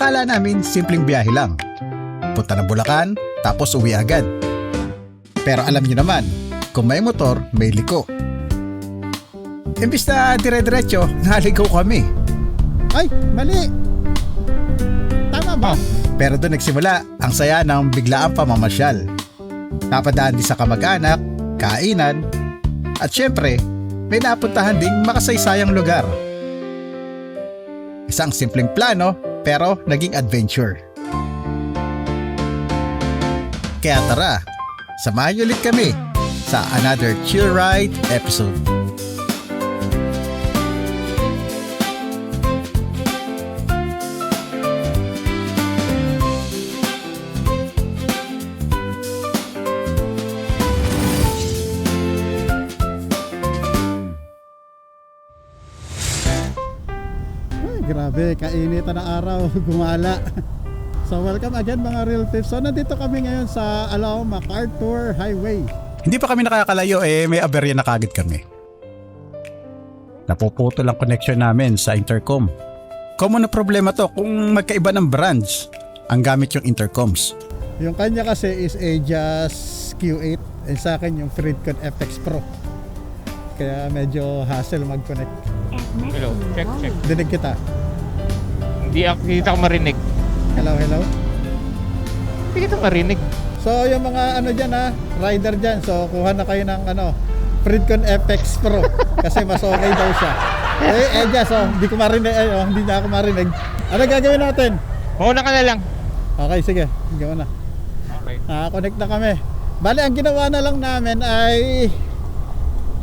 Akala namin simpleng biyahe lang. Punta ng Bulacan, tapos uwi agad. Pero alam niyo naman, kung may motor, may liko. Imbis na dire-diretso, naligaw kami. Ay, mali. Tama ba? Pero doon nagsimula ang saya ng biglaang pamamasyal. Napadaan din sa kamag-anak, kainan, at syempre, may napuntahan ding makasaysayang lugar. Isang simpleng plano, pero naging adventure. Kaya tara, samahan niyo ulit kami sa another Chill Ride episode. Grabe, kainitan na araw, gumala. So welcome again mga Real Tips. So nandito kami ngayon sa MacArthur Highway. Hindi pa kami nakakalayo may aberya na kagad kami. Napuputol ang connection namin sa intercom. Common na problema to kung magkaiba ng brands ang gamit yung intercoms. Yung kanya kasi is Aegis Q8 and sa akin yung Fridcon FX Pro. Kaya medyo hassle mag-connect. Hello, check. Dinig kita. Hindi kita ko marinig. Hello. Hindi kita marinig. So yung mga dyan rider dyan. So kuha na kayo ng Fridcon FX Pro kasi mas okay daw siya. Aegis hindi ko marinig. Hindi na ako marinig. Ano gagawin natin? Mauna ka na lang. Okay, sige. Gawin na. Okay. Connect na kami. Bale, ang ginawa na lang namin ay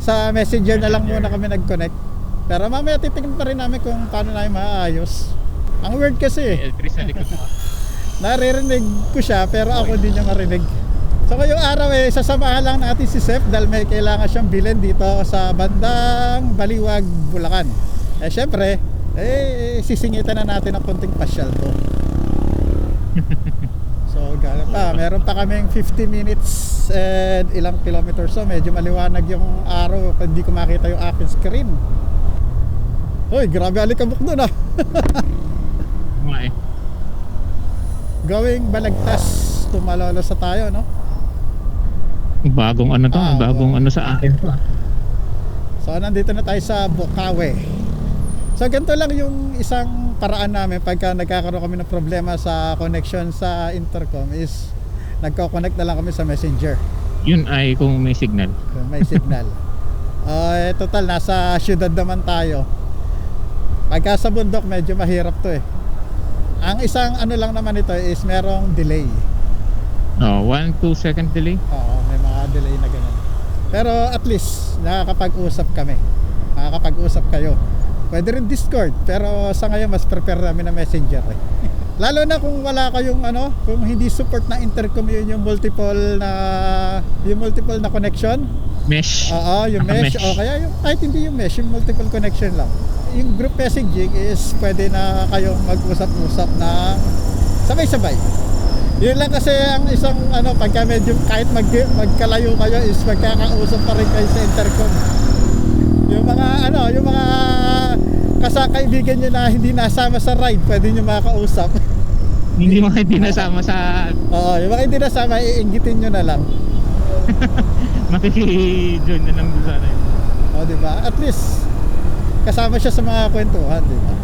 sa Messenger na lang muna kami nag-connect. Pero mamaya titignan pa rin namin kung paano namin maayos. Ang weird kasi L3 sa likod mo. naririnig ko siya pero ako hindi niya marinig. So ngayong araw sasamahan lang natin si Seth dahil may kailangan siyang bilhin dito sa bandang Baliwag, Bulacan. Syempre, sisingitan na natin ang konting pasyal to. So gano'n pa, meron pa kaming 50 minutes and ilang kilometers. So medyo maliwanag yung araw, hindi ko makita yung aking screen. Hoy, grabe alikabok doon Okay. Going Balagtas, Tumalolos sa tayo, no? Bagong ano to, bagong ano sa akin to. So nandito na tayo sa Bocaue. So ganito lang yung isang paraan namin pagka nagkakaroon kami ng problema sa connection sa intercom is nagko-connect na lang kami sa Messenger. Yun ay kung may signal. Kung may signal. Total nasa syudad naman tayo. Pagka sa bundok medyo mahirap to Ang isang lang naman ito is merong delay. 1-2 second delay. Oo, may mga delay na ganun. Pero at least nakakapag-usap kami. Nakakapag-usap kayo. Pwede rin Discord, pero sa ngayon mas prepare namin na Messenger Lalo na kung wala kayong kung hindi support na intercom yung multiple na connection. Mesh. Oo, yung mesh. O kaya yung kahit hindi yung mesh, yung multiple connection lang. Yung group messaging is pwede na kayong mag-usap-usap na sabay-sabay. Yun lang kasi ang isang pagka medyo kahit magkalayo kayo is magkakausap pa rin kayo sa intercom. Yung mga kasakaibigan nyo na hindi nasama sa ride, pwede nyo makausap. Hindi nasama sa Oo, yung mga hindi nasama, iinggitin nyo na lang. makiki-join na lang doon sana yun. O, diba? At least kasama siya sa mga kwentuhan, diba?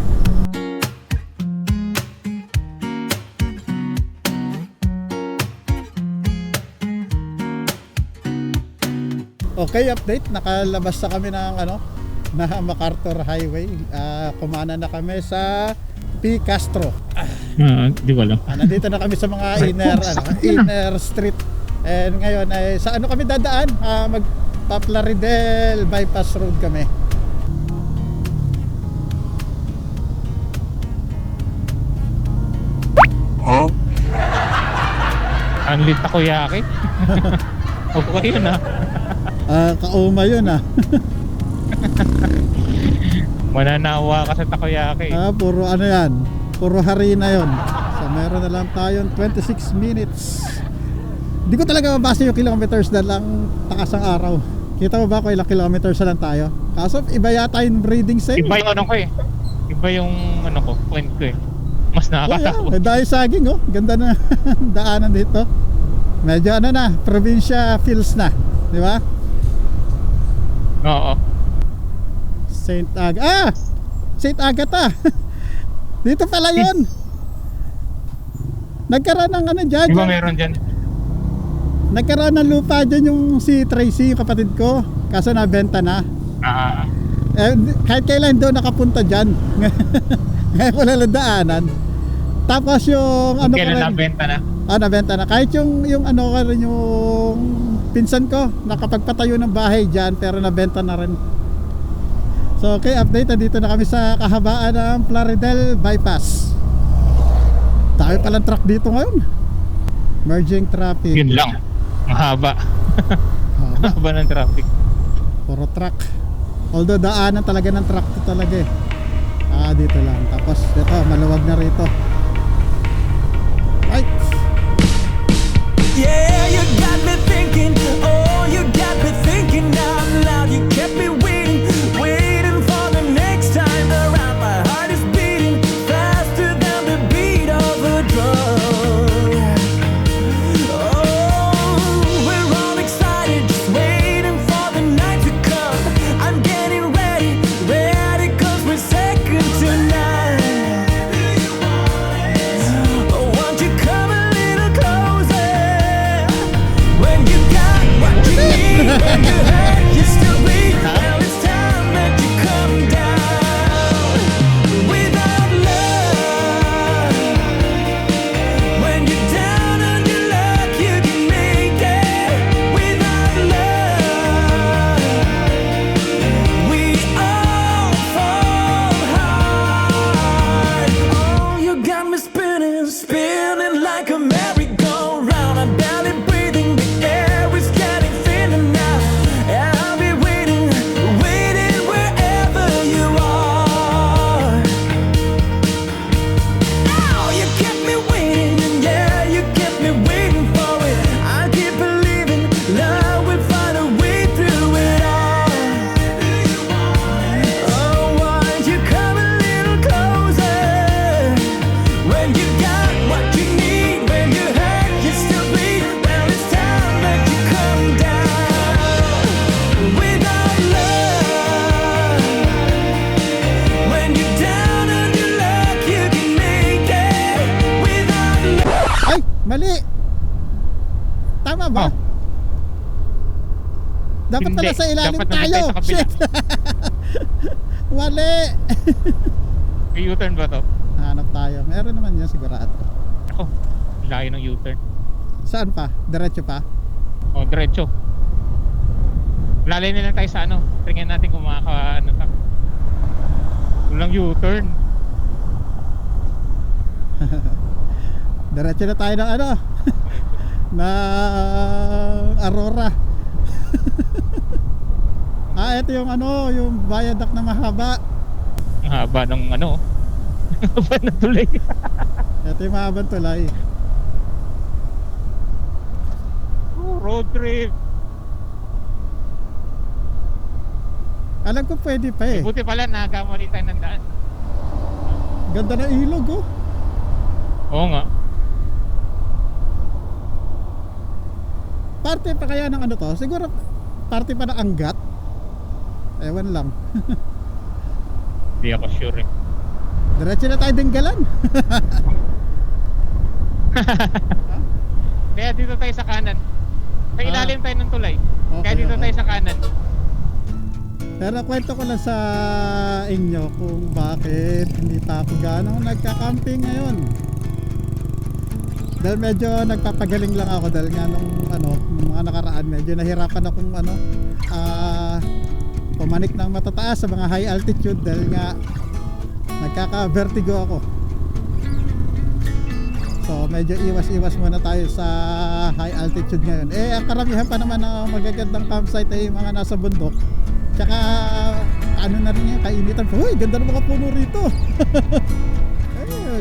Okay, update. Nakalabas na kami ng na MacArthur Highway. Kumana na kami sa P. Castro. Di ko alam. Nandito na kami sa mga inner street. And ngayon ay sa kami dadaan? Magpa-Plaridel bypass road kami. Unlit takoyaki. Okay yun Kauma yun Mananawa ka sa takoyaki. Puro yan. Puro harina yun. So meron na lang tayong 26 minutes. Hindi ko talaga mabasa yung kilometers na lang takas ang araw. Kita mo ba kung ilang kilometers na lang tayo? Kaso iba yata yung breathing safe. Iba yung ko Iba yung point ko Mas Oh, nakakatakot. yeah. Dahil saging, oh. Ganda na daanan dito. Medyo ano na, probinsya feels na. Di ba? Oo. Saint Agatha. Dito pala yun. Nagkaroon ng ano dyan. Di ba meron dyan? Nagkaroon ng lupa dyan yung si Tracy, yung kapatid ko. Kaso nabenta na. Ah, Kahit kailan doon nakapunta dyan. Ngayon wala lang daanan. Tapos yung ano kailan rin, nabenta na? nabenta na. Kahit yung ano ka rin yung pinsan ko, nakapagpatayo ng bahay dyan pero nabenta na rin. So okay, update. Dito na kami sa kahabaan ng Plaridel Bypass. Dami palang truck dito ngayon. Merging traffic. Yun lang. Mahaba. Haba. Mahaba ng traffic. Puro truck. Although daanan talaga ng truck to talaga eh. Dito lang. Tapos ito, maluwag na rito. Right. Yeah, you got me thinking. Oh, you got me thinking out loud. You kept me waiting, waiting for the next time around. My heart is beating faster than the beat of a drum. Oh, we're all excited, just waiting for the night to come. I'm getting ready, ready 'cause we're second tonight. Oh, won't you come a little closer? When you got what you need, when you hurt, you still bleed. Well, it's time that you come down. Without love, when you're down on your luck, you can make it. Without love, we all fall hard. Oh, you got me spinning, spinning like a merry-go-round. I'm barely breathing, the air is getting thinner now. And I'll be waiting, waiting wherever you are. Now you kept me waiting, and yeah, you kept me waiting for it. I keep believing love will find a way through it all. Oh, won't you come a little closer? When you got what you need, when you hurt, you still bleed. Well, it's time that you come down. Without love, when you're down on your luck, you can make it. Without love. Ay, mali. Tama ba? Oh. Dapat Hindi. pala sa ilalim Dapat nandun tayo. tayo sa kabila. Shit. Mali. May U-turn ba to? Hanap tayo. Meron naman yan sigurado. Ako, layo ng U-turn. Saan pa? Diretso pa? O, diretso. Lalay na lang tayo sa ano. Tingnan natin kung ano ta. Walang U-turn. Diretso na tayo ng ano? na Aurora. Ito yung ano, yung viaduct na mahaba. Ang haba ng ano. Ang haba ng tulay. Ito yung mahabang tulay. Oh, road trip. Alam ko pwede pa eh. Buti pala nagkamali tayo ng daan. Ganda na ilog oh. Oo nga. Parte pa kaya ng ano to? Siguro parte pa ng Angat. Ewan lang. Hindi ako sure eh. Diretso na tayo Dinggalan. Kaya dito tayo sa kanan. Sa ilalim tayo ng tulay. Kaya Okay, dito okay. tayo sa kanan. Pero kwento ko lang sa inyo kung bakit hindi pa ako gano'ng nagka-camping ngayon. Dahil medyo nagpapagaling lang ako dahil nga nung nung mga nakaraan medyo nahirapan akong pumanik ng matataas sa mga high altitude dahil nga nagkaka-vertigo ako. So medyo iwas-iwas muna tayo sa high altitude ngayon. Ang karamihan pa naman na magagandang campsite ay mga nasa bundok. Tsaka ano na rin yan, kainitan pa. Uy, ganda ng mga puno rito.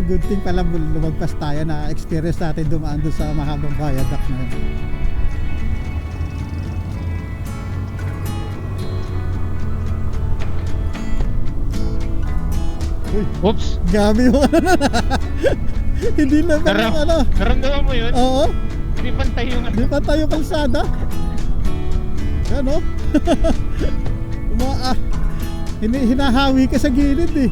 Good thing pala lumagpas tayo na experience natin dumaan doon sa mahabang viaduct na yun. Uy, Oops. gabi yung ano na. Hindi na ba yung ano? Naramdaman mo yun? Oo, Hindi pantay yung di pa tayo kalsada. Yan o. Hinahawi ka sa gilid eh.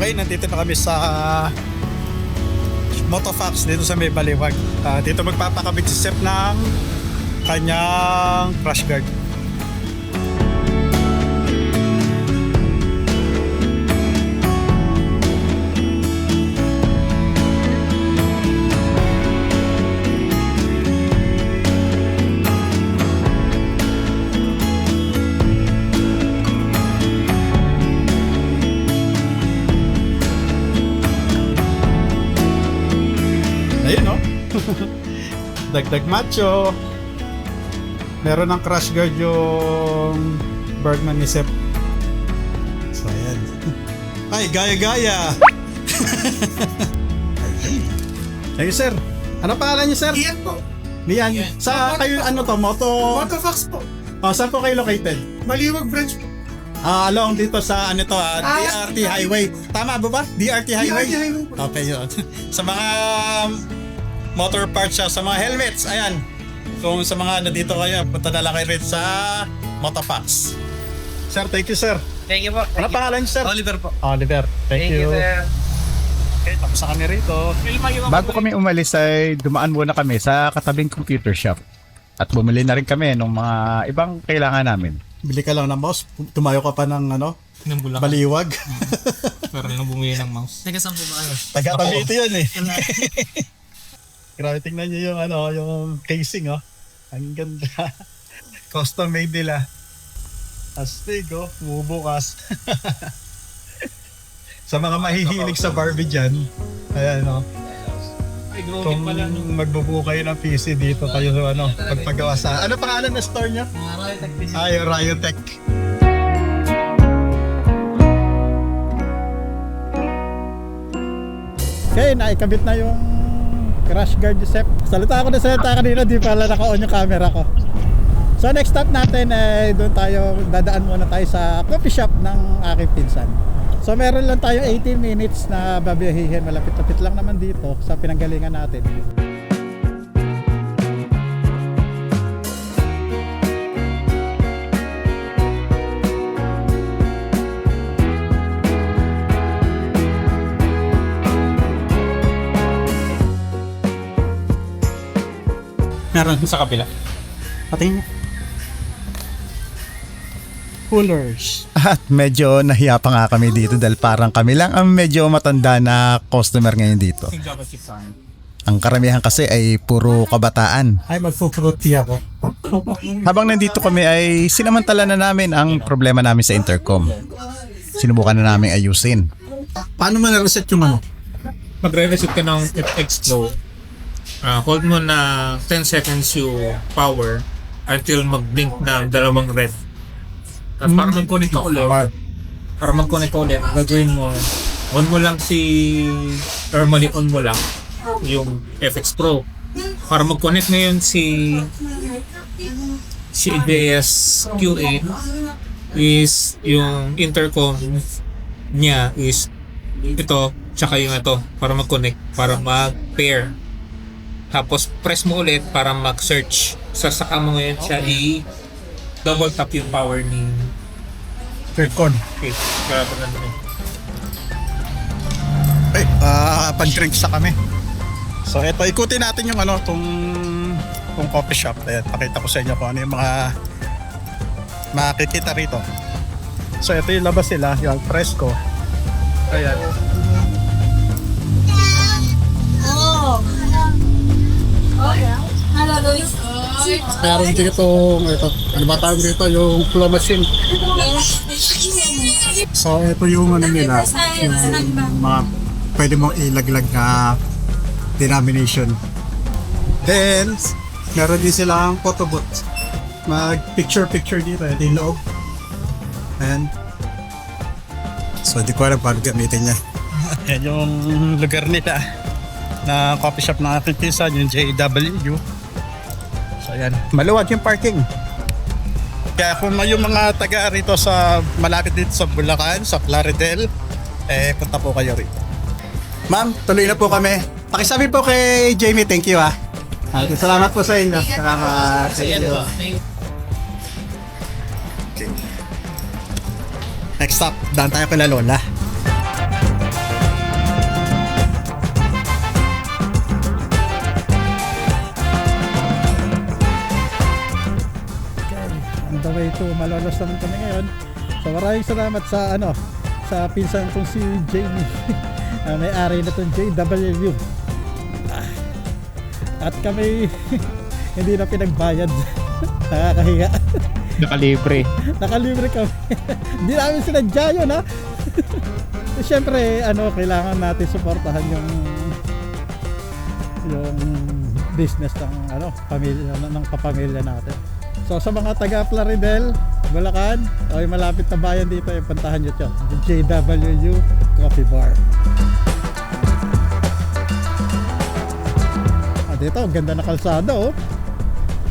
Okay, nandito na kami sa Motofox dito sa may Baliwag. Dito magpapakabit si Sep ng kanyang crash guard. Ayun, no? Dagdag macho. Meron ng crash guard yung Bergman ni Sep. So, ayan. Ay, gaya-gaya! Thank you, sir. Ano pangalan niyo, sir? Iyan po. Niyan. Sa kayo, ano to? Motofox po. Saan po kayo located? Maliwag branch po. Along dito sa, ano to, DRT Highway. Tama ba ba? DRT Highway? DRT Highway po. Okay, yun. Sa mga motor parts siya, sa mga helmets, ayan. Kung sa mga nandito kayo, punta na lang kayo rin sa Motofox. Sir, thank you, sir. Thank you po. Ano pangalan niyo, sir? Oliver po. Oliver. Thank you. sir. Okay, tapos na kami rito. Bago kami umalis ay dumaan muna kami sa katabing computer shop. At bumili na rin kami ng mga ibang kailangan namin. Bili ka lang ng mouse, tumayo ka pa ng ano, Ng Bulacan. Baliwag. Pero nung bumili ng mouse. Taga saan po ba kayo? Taga-Cavite yan eh. Grabe, tingnan nyo yung ano, yung casing, oh. Ang ganda. Custom made nila. Astig, oh. Bumubukas. Sa mga mahihilig sa Barbie dyan, ayan, oh. Kung magbubuo kayo ng PC dito kayo, ano, pagpagawa sa... Ano pangalan na store nyo? Yung Riotech. Okay, naikabit na yung crash guard ni Sep. Salita ako na salita kanina, di pala naka-on yung camera ko. So next stop natin ay doon tayo, dadaan muna tayo sa coffee shop ng aking pinsan. So meron lang tayo 18 minutes na babiyahihin, malapit-lapit lang naman dito sa pinanggalingan natin. Meron sa kabila. Patingin. Coolers. At medyo nahiya pa nga kami dito dahil parang kami lang ang medyo matanda na customer ngayon dito. Ang karamihan kasi ay puro kabataan. Ay, magpo-fruity ako. Habang nandito kami ay sinamantala na namin ang problema namin sa intercom. Sinubukan na namin ayusin. Paano man na-reset yung ano? Magre-reset ka ng FX flow. Hold mo na 10 seconds yung power until mag-blink na dalawang red. At para mag-connect ka ulit, gagawin mo, on mo lang normally on mo lang yung FX Pro. Para mag-connect ngayon si ABS Q8 is yung intercom niya is ito, tsaka yung ito para mag-connect, para mag-pair. Tapos press mo ulit para mag-search. Sasaka mo ngayon siya double tap yung power ni Intercom. okay. Kaya pa lang yun. Ay, pag-drinks na kami. So eto, ikutin natin yung ano, tong coffee shop. Ayan, pakita ko sa inyo kung ano yung mga makikita rito. So ito yung labas nila, yung Fresco. Ayan. Hello, Luis. Meron dito, ano ba tawag dito, yung claw machine. So ito yung ano nila, yung mga pwede mong ilaglag na denomination. Then, meron din silang photo booth. Mag-picture-picture dito. Ito yung loob. And, so di ko alam paano gamitin niya. Yan yung lugar nila na coffee shop ng aking pinsan, yung JW. So yan, maluwag yung parking. Kaya kung may yung mga taga rito sa malapit dito sa Bulacan, sa Plaridel, punta po kayo rito. Ma'am, tuloy na po kami. Pakisabi po kay Jamie, thank you ah. Salamat po sa inyo. Salamat sa inyo. Okay. Next stop, daan tayo kay Lola. On the way to Malolos naman kami ngayon. So maraming salamat sa sa pinsan kong si Jamie. May-ari na itong JW. At kami hindi na pinagbayad. Nakakahiya. Nakalibre. Nakalibre kami. Hindi namin sinadya yun ha. Siyempre kailangan natin suportahan yung business ng pamilya ng kapamilya natin. So sa mga taga Plaridel, Bulacan, ay malapit na bayan dito, puntahan nyo ito, JW Coffee Bar. Dito, ganda na kalsada oh.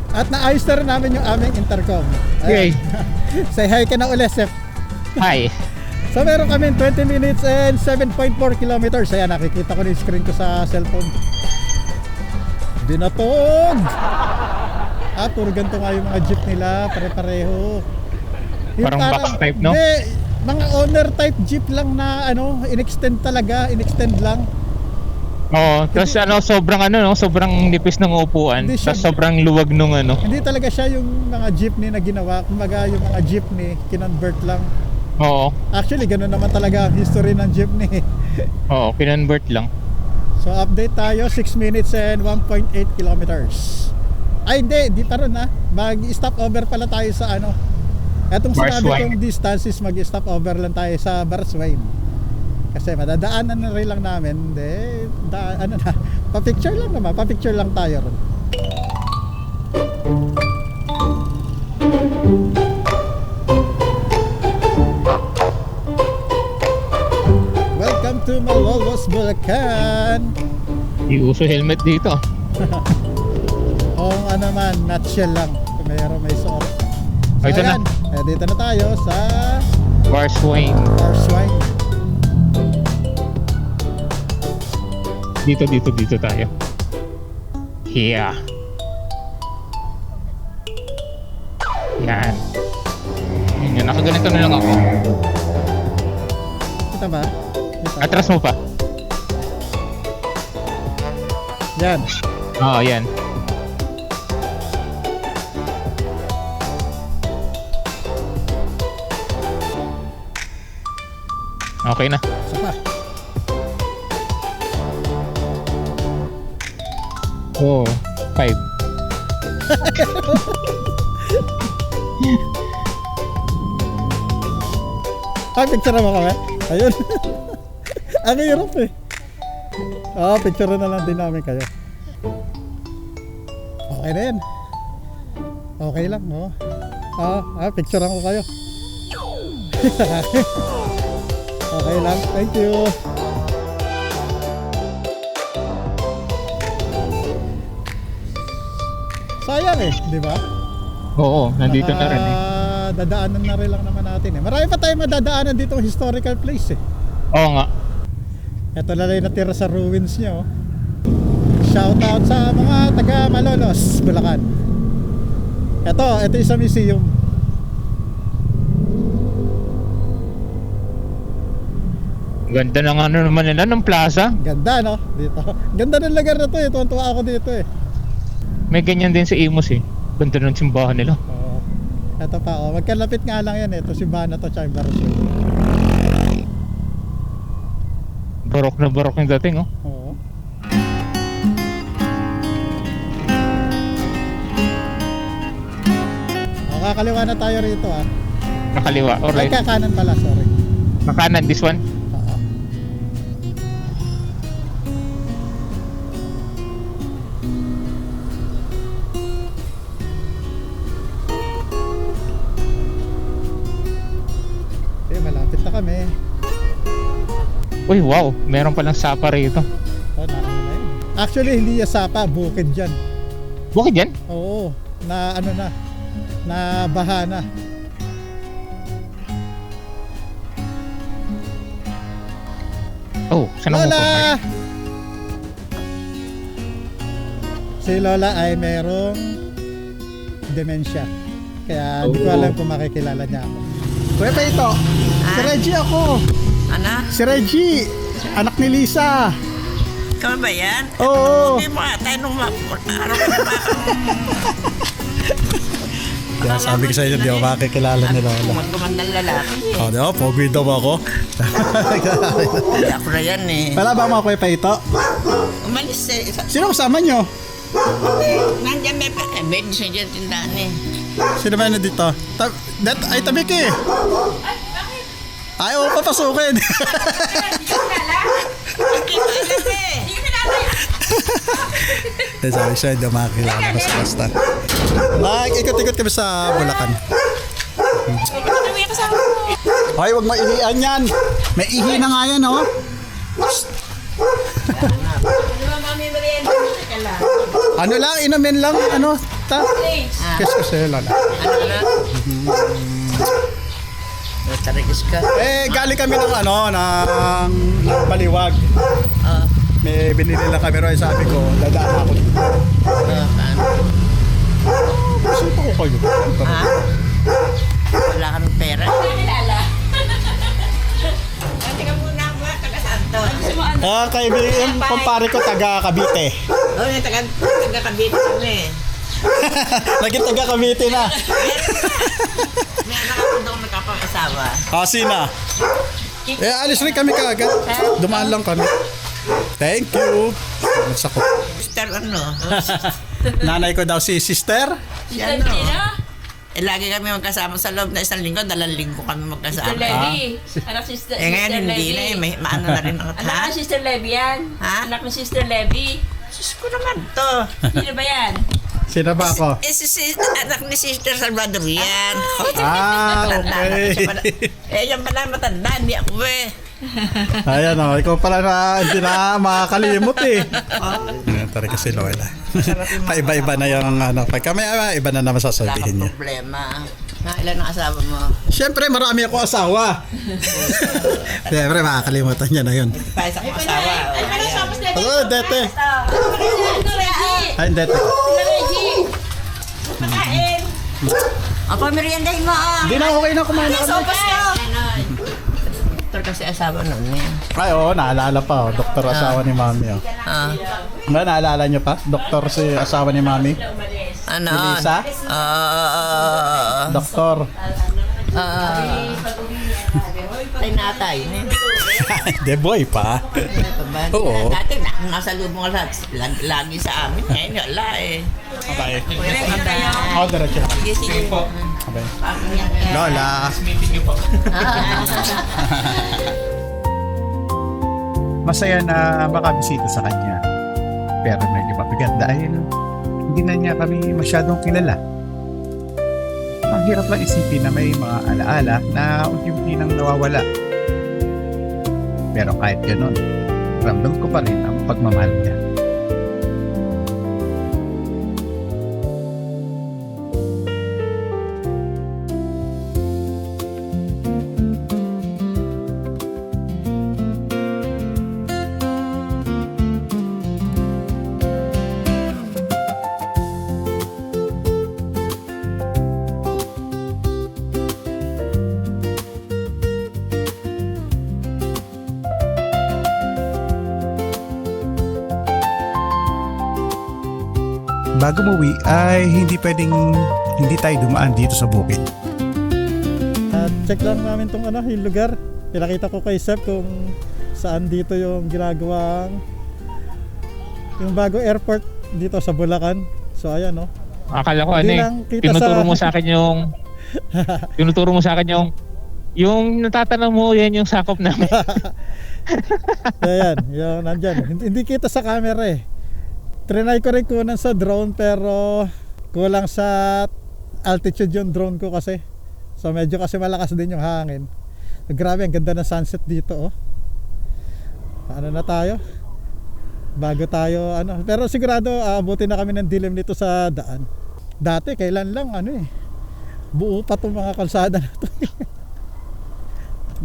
At naayos na rin namin yung aming intercom. Okay. Say hi ka na ulit, Seth. Hi. So meron kami 20 minutes and 7.4 kilometers. Ayan, nakikita ko na yung screen ko sa cellphone. Binatog! Puro ganito nga yung mga jeep nila, pare-pareho. Yung Parang box type, no? Hindi, mga owner type jeep lang na in-extend lang. Oo, tapos sobrang nipis ng upuan. Hindi siya- Tapos sobrang luwag nung Hindi talaga siya yung mga jeepney na ginawa. Kumbaga yung mga jeepney, kinonvert lang. Oo. Actually, ganoon naman talaga ang history ng jeepney. Oo, kinonvert lang. So update tayo, 6 minutes and 1.8 kilometers. Ay hindi pa rin ha. Mag-stop over pala tayo sa etong sinabi Barswine. kong distance is mag-stop over lang tayo sa Barswine. Kasi madadaanan na rin lang namin. Pa-picture lang naman. Pa-picture lang tayo rin. Welcome to Malolos, Bulacan. Iuso helmet dito. Oo nga naman, nutshell lang. Kung mayroon may suot. So, Ito na. ayan, dito na tayo sa Barswine. Barswine. Dito tayo. Yeah. Yan. Yan, nakaganito na lang ako. Kita ba? Kita. Atras mo pa. Yan. Oo, yan. Okay na. Isa pa. Oo, 5. Picture mo kami. Ayun. Ang hirap eh. Picture na lang din namin kayo. Okay na yan. Okay lang, no? Picture ko kayo. Okay lang. Thank you. Sayang eh, di ba? Oo, nandito na rin eh. Dadaanan na rin lang naman natin eh. Marami pa tayong madadaanan dito historical place eh. Oo nga. Ito na lang natira sa ruins niya oh. Shout out sa mga taga Malolos, Bulacan. Ito isa museum. Ganda ng naman nila ng plaza. Ganda no? Dito. Ganda ng lugar na to eh. Tuwan-tuwa ako dito eh. May ganyan din sa Imus eh. Ganda ng simbahan nila. Oo. Ito pa oh. Magkalapit nga lang yan eh. Ito simbahan na to, tsaka yung Barswine. Barok na barok yung dating oh. Oo. Kakaliwa na tayo rito ah. Nakaliwa. Ay, Alright. kakanan pala, sorry. Makanan, this one. Oo. Uy, wow. Meron palang sapa rito. Oh, nakakita na yun. Actually, hindi yung sapa, bukid dyan. Bukid yan? Oo, na ano na baha na. Oh, saan ako Lola! pupunta? Si Lola ay merong dementia. Kaya hindi ko alam kung makikilala niya ako. Kuya pa ito, si Reggie ako. Ano? Si Reggie, anak ni Lisa. Ikaw ba yan? Oo. Hindi mo ata nung araw Kaya sabi ko sa inyo, di ako makikilala ni Lola. magkumandang lalaki. Oh, di ba? Pogi daw ako. Hindi ako na yan eh. Wala ba mga kuya pa ito? Umalis eh. Sino kasama nyo? Nandiyan may sa dyan tindahan eh. Sino ba na dito? Ay, tabi ka eh. Ayaw papasukin. Kaya sabi siya, di ako makikilala basta-basta. Ikot-ikot kami sa Bulacan. Hoy, wag maihian yan. May ihi na nga yan, oh. Ano lang, inumin lang, ano, ta? Kes kasi, Lola. Tarigis ka. Galing kami ng ng Baliwag. Oo. May binili lang kami rin, sabi ko, dadaan ako dito. Suto ko kayo. Ha? Wala ka ng pera. Hindi ka muna ako, taga-santo. Kaibigan, kumpare ko, taga Cavite. Oo, taga-kabit kami. Naging taga Cavite na. May anak ako doon nagkapag-asawa. Sina? Alis rin kami kaagad. Dumaan lang kami. Thank you. Sako. Mister ano? Nanay ko daw si sister. Si ano? Lagi kami magkasama sa loob na isang linggo, 2 linggo kami magkasama. Sister Levy. Anak sister, Ngayon Sister hindi Levy. na eh, may maano na rin ako. Anak ni Sister Levy yan. Ha? Anak ni Sister Levy. Sus ko naman to. Sino ba yan? Sino ba ako? Anak ni Sister Salvador yan. Okay. Yan pala matanda, hindi ako eh. Ayan ikaw pala na hindi na makakalimot eh. Tari kasi Lola. Paiba-iba na yung pag kami iba na naman Wala sasabihin kang niya. problema. Ilan ang asawa mo? Siyempre marami ako asawa. Siyempre makakalimutan niya na yun. Pais akong asawa. Dete. Reggie! Ay, dete. Reggie! Pagkain! Ako, meriendahin mo ah! Hindi na okay na kumain na kami. Sopas ko! Doktor kasi asawa nun eh. Ay, oo, naalala pa. Doktor asawa ni Mami. Ah, Naalala niyo pa? Doktor si asawa ni Mami? ano? Si Lisa? Doktor. Ay, natay na. Hindi, boy pa. Oo. Dati nasa lubong lagi sa amin. Ngayon wala eh. Okay. Pwede kayo. Ako, diretso. Sige, sige. Okay. Lola. Lola. Meeting niyo po. Masaya na makabisita sa kanya. Pero medyo mabigat dahil hindi na niya kami masyadong kilala. Ang hirap lang isipin na may mga alaala na unti-unti nang nawawala. Pero kahit ganun, ramdam ko pa rin ang pagmamahal niya. Bago umuwi ay hindi tayo dumaan dito sa bukid. Check lang namin tong yung lugar. Pinakita ko kay Sep kung saan dito yung ginagawang yung bago airport dito sa Bulacan. So ayan Akala ko Hindi lang kita tinuturo sa- mo sa akin yung natatanong mo, yan yung sakop namin. Ayan, yung nandyan. Hindi kita sa camera eh. Trinay ko rin kunan sa drone pero kulang sa altitude yung drone ko kasi. So medyo kasi malakas din yung hangin. Grabe, ang ganda ng sunset dito ano na tayo? Bago tayo ano, pero sigurado abutin na kami ng dilim nito sa daan. Dati kailan lang ano eh. Buo pa 'tong mga kalsada na 'to.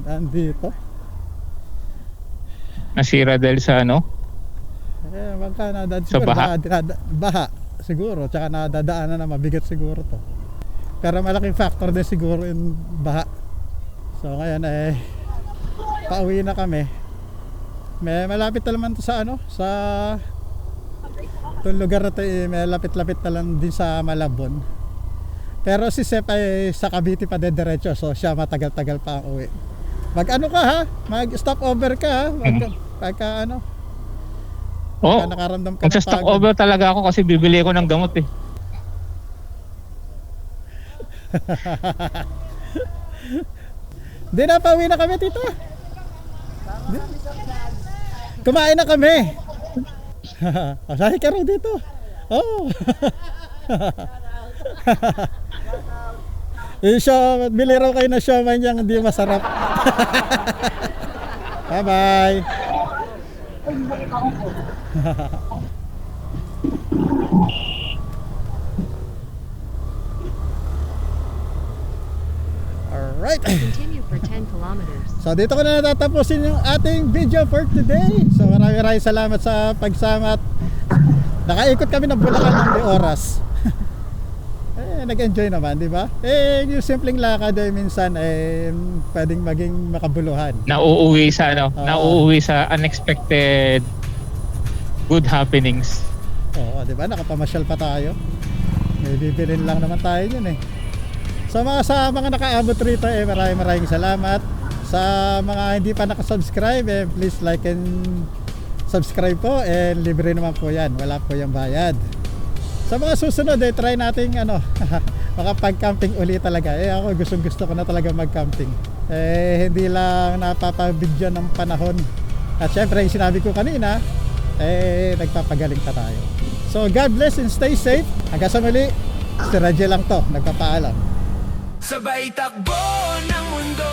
Daan dito. Nasira dahil sa ano? Bangka na Sa baha? Baha siguro, tsaka nadadaanan na mabigat siguro to. Pero malaking factor din siguro yung baha. So ngayon pauwi na kami. May malapit na naman to sa ano, sa itong lugar na to may lapit-lapit na lang din sa Malabon. Pero si Sep ay sa Cavite pa dediretso, so siya matagal-tagal pa ang uwi. Mag ano ka ha? Mag stop over ka ha? Pagka ano? Oo. Nakaramdam ka ng Magsa-stock pagod. over talaga ako kasi bibili ako ng gamot eh. Di na, pauwi na kami tito. Kumain na kami. Asahin ka raw dito. Oh. Bili raw kayo na siomay niyang hindi masarap. Bye bye. Alright. Continue for 10 kilometers. So dito ko na natatapusin yung ating video for today. So maraming salamat sa pagsama at nakaikot kami ng Bulacan ng oras. Nag-enjoy naman, di ba? Yung simpleng lakad minsan pwedeng maging makabuluhan. Nauuwi sa ano, Oo. nauuwi sa unexpected good happenings. Oo, di ba? Nakapamasyal pa tayo. May bibilin lang naman tayo yun eh. So sa mga nakaabot rito maraming salamat. Sa mga hindi pa nakasubscribe please like and subscribe po, and libre naman po yan, wala po yung bayad. Sa mga susunod try nating ano makapag-camping uli talaga. Ako gusto ko na talaga mag-camping. Hindi lang napapabigyan ng panahon. At syempre yung sinabi ko kanina nagpapagaling pa tayo. So God bless and stay safe. Hanggang sa muli, si Radyo lang to, nagpapaalam. Sabay takbo ng mundo